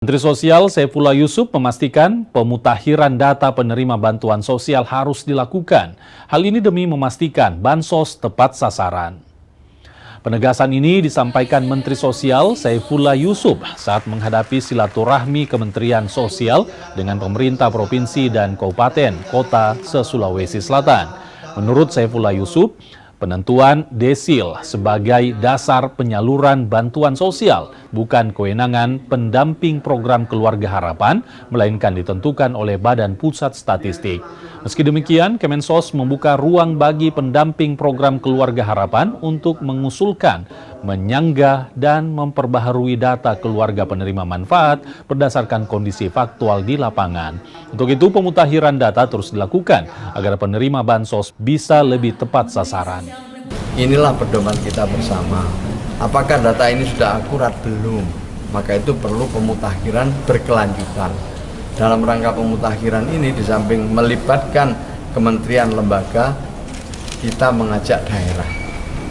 Menteri Sosial Saifullah Yusuf memastikan pemutakhiran data penerima bantuan sosial harus dilakukan. Hal ini demi memastikan bansos tepat sasaran. Penegasan ini disampaikan Menteri Sosial Saifullah Yusuf saat menghadapi silaturahmi Kementerian Sosial dengan pemerintah provinsi dan kabupaten kota se-Sulawesi Selatan. Menurut Saifullah Yusuf, penentuan desil sebagai dasar penyaluran bantuan sosial bukan kewenangan pendamping program Keluarga Harapan, melainkan ditentukan oleh Badan Pusat Statistik. Meski demikian, Kemensos membuka ruang bagi pendamping program Keluarga Harapan untuk mengusulkan, menyanggah, dan memperbaharui data keluarga penerima manfaat berdasarkan kondisi faktual di lapangan. Untuk itu, pemutakhiran data terus dilakukan agar penerima bansos bisa lebih tepat sasaran. Inilah pedoman kita bersama. Apakah data ini sudah akurat? Belum. Maka itu perlu pemutakhiran berkelanjutan. Dalam rangka pemutakhiran ini, di samping melibatkan kementerian lembaga, kita mengajak daerah,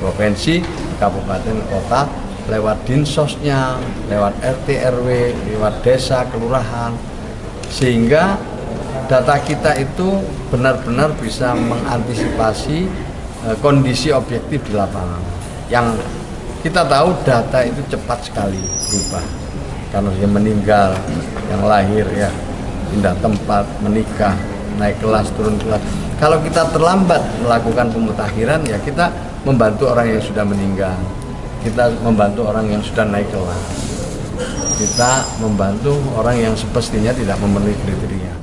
provinsi, kabupaten, kota, lewat dinsosnya, lewat RT RW, lewat desa, kelurahan, sehingga data kita itu benar-benar bisa mengantisipasi kondisi objektif di lapangan. Yang kita tahu data itu cepat sekali berubah, karena dia meninggal, yang lahir ya pindah tempat, menikah, naik kelas, turun kelas. Kalau kita terlambat melakukan pemutakhiran, ya kita membantu orang yang sudah meninggal, kita membantu orang yang sudah naik kelas, kita membantu orang yang semestinya tidak memenuhi kriteria.